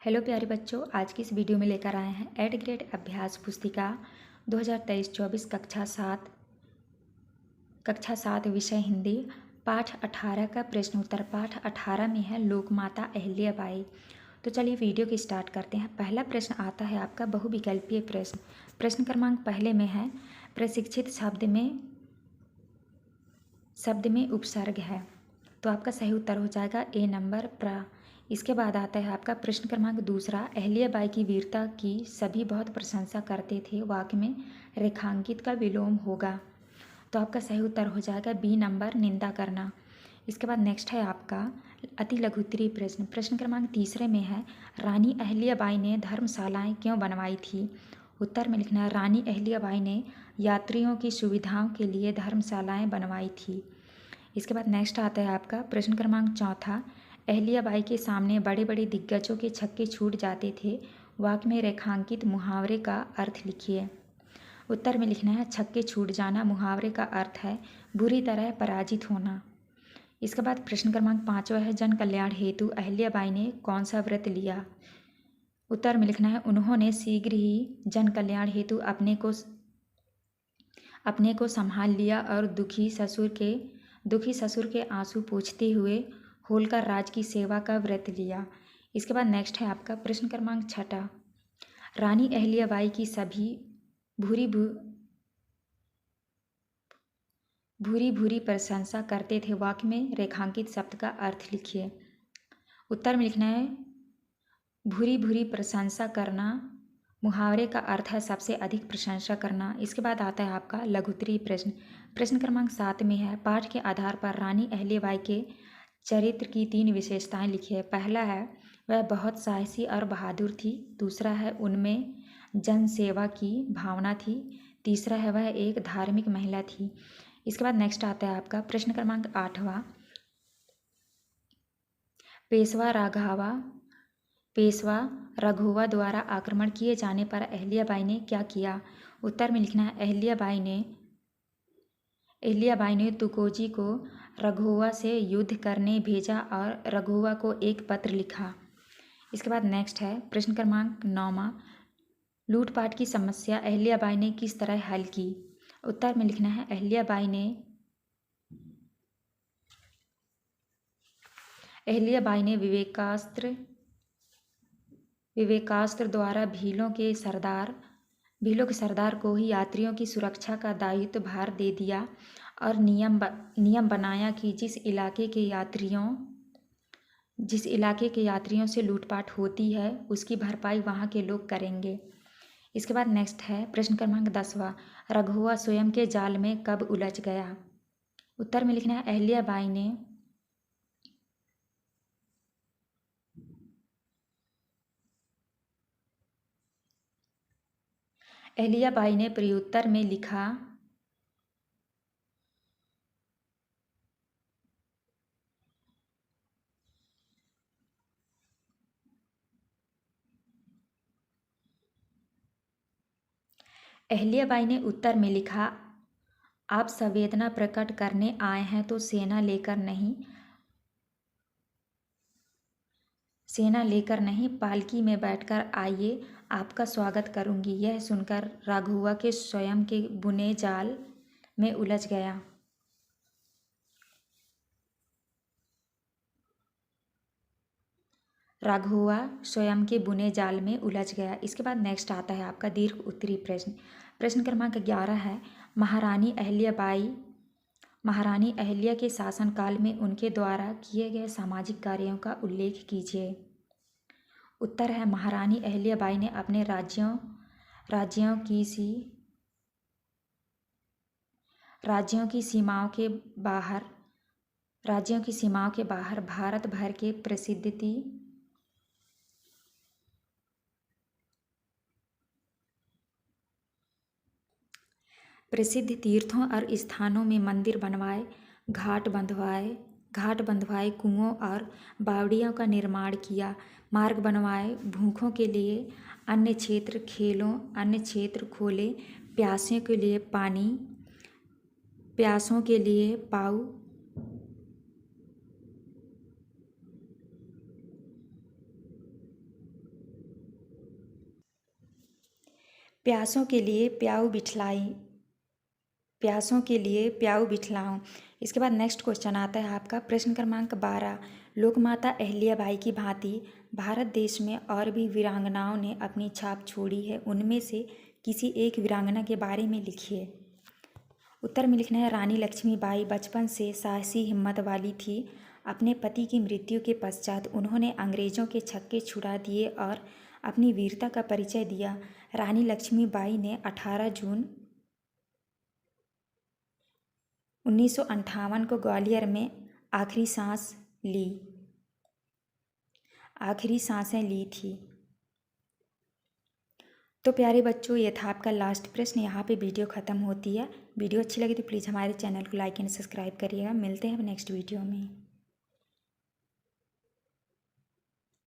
Hello प्यारे बच्चों, आज की इस वीडियो में लेकर आए हैं एड ग्रेड अभ्यास पुस्तिका 2023-24 कक्षा सात विषय हिंदी पाठ 18 का प्रश्न उत्तर। पाठ 18 में है लोकमाता अहिल्याबाई। तो चलिए वीडियो की स्टार्ट करते हैं। पहला प्रश्न आता है आपका बहुविकल्पीय प्रश्न। प्रश्न क्रमांक पहले में है प्रशिक्षित शब्द में उपसर्ग है, तो आपका सही उत्तर हो जाएगा ए नंबर प्र। इसके बाद आता है आपका प्रश्न क्रमांक दूसरा, अहिल्याबाई की वीरता की सभी बहुत प्रशंसा करते थे, वाक्य में रेखांकित का विलोम होगा, तो आपका सही उत्तर हो जाएगा बी नंबर निंदा करना। इसके बाद नेक्स्ट है आपका अति लघुत्तरीय प्रश्न। प्रश्न क्रमांक तीसरे में है रानी अहिल्याबाई ने धर्मशालाएं क्यों बनवाई थी। उत्तर में लिखना है रानी अहिल्याबाई ने यात्रियों की सुविधाओं के लिए धर्मशालाएं बनवाई थी। इसके बाद नेक्स्ट आता है आपका प्रश्न क्रमांक चौथा, अहिल्याबाई के सामने बड़े बड़े दिग्गजों के छक्के छूट जाते थे, वाक्य में रेखांकित मुहावरे का अर्थ लिखिए। उत्तर में लिखना है छक्के छूट जाना। मुहावरे का अर्थ है बुरी तरह पराजित होना। इसके बाद प्रश्न क्रमांक पाँचवा है जन कल्याण हेतु अहिल्याबाई ने कौन सा व्रत लिया। उत्तर में लिखना है उन्होंने शीघ्र ही जन कल्याण हेतु अपने को संभाल लिया और दुखी ससुर के आंसू पोंछते हुए होलकर राज की सेवा का व्रत लिया। इसके बाद नेक्स्ट है आपका प्रश्न क्रमांक छठा, रानी अहिल्याबाई की सभी भूरी भूरी प्रशंसा करते थे, वाक्य में रेखांकित शब्द का अर्थ लिखिए। उत्तर में लिखना है भूरी भूरी प्रशंसा करना। मुहावरे का अर्थ है सबसे अधिक प्रशंसा करना। इसके बाद आता है आपका लघुत्तरीय प्रश्न। प्रश्न क्रमांक 7 में है पाठ के आधार पर रानी अहिल्याबाई के चरित्र की 3 विशेषताएं लिखिए। पहला है वह बहुत साहसी और बहादुर थी। दूसरा है उनमें जन सेवा की भावना थी। तीसरा है वह एक धार्मिक महिला थी। इसके बाद नेक्स्ट आता है आपका प्रश्न क्रमांक 8वां, पेशवा राघोवा द्वारा आक्रमण किए जाने पर अहिल्याबाई ने क्या किया। उत्तर में लिखना है अहिल्याबाई ने तुकोजी को राघोवा से युद्ध करने भेजा और राघोवा को एक पत्र लिखा। इसके बाद नेक्स्ट है प्रश्न क्रमांक 9वां, लूटपाट की समस्या अहिल्याबाई ने किस तरह हल की। उत्तर में लिखना है अहिल्याबाई ने विवेकास्त्र द्वारा भीलों के सरदार को ही यात्रियों की सुरक्षा का दायित्व भार दे दिया और नियम बनाया कि जिस इलाके के यात्रियों से लूटपाट होती है उसकी भरपाई वहाँ के लोग करेंगे। इसके बाद नेक्स्ट है प्रश्न क्रमांक 10वां, राघोवा स्वयं के जाल में कब उलझ गया। उत्तर में लिखना है अहिल्याबाई ने प्रत्युत्तर में लिखा अहिल्याबाई ने उत्तर में लिखा आप संवेदना प्रकट करने आए हैं तो सेना लेकर नहीं पालकी में बैठकर आइए, आपका स्वागत करूंगी। यह सुनकर राघोवा के स्वयं के बुने जाल में उलझ गया। इसके बाद नेक्स्ट आता है आपका दीर्घ उत्तरीय प्रश्न। प्रश्न क्रमांक 11 है महारानी अहिल्या के शासनकाल में उनके द्वारा किए गए सामाजिक कार्यों का उल्लेख कीजिए। उत्तर है महारानी अहिल्याबाई ने अपने राज्यों की सीमाओं के बाहर भारत भर के प्रसिद्ध तीर्थों और स्थानों में मंदिर बनवाए, घाट बंधवाए, कुओं और बावड़ियों का निर्माण किया, मार्ग बनवाए, भूखों के लिए अन्य क्षेत्र खोले, प्यासों के लिए पाऊ, प्यासों के लिए प्याऊ बिठलाई, प्यासों के लिए प्याऊ बिठलाऊं। इसके बाद नेक्स्ट क्वेश्चन आता है आपका प्रश्न क्रमांक 12। लोकमाता अहिल्याबाई की भांति भारत देश में और भी वीरांगनाओं ने अपनी छाप छोड़ी है, उनमें से किसी एक वीरांगना के बारे में लिखिए। उत्तर में लिखना है रानी लक्ष्मीबाई बचपन से साहसी हिम्मत वाली थी। अपने पति की मृत्यु के पश्चात उन्होंने अंग्रेजों के छक्के छुड़ा दिए और अपनी वीरता का परिचय दिया। रानी लक्ष्मीबाई ने 18 जून 1958 को ग्वालियर में आखिरी सांसें ली थी। तो प्यारे बच्चों, ये था आपका लास्ट प्रश्न। यहाँ पे वीडियो ख़त्म होती है। वीडियो अच्छी लगी तो प्लीज़ हमारे चैनल को लाइक एंड सब्सक्राइब करिएगा। मिलते हैं अब नेक्स्ट वीडियो में।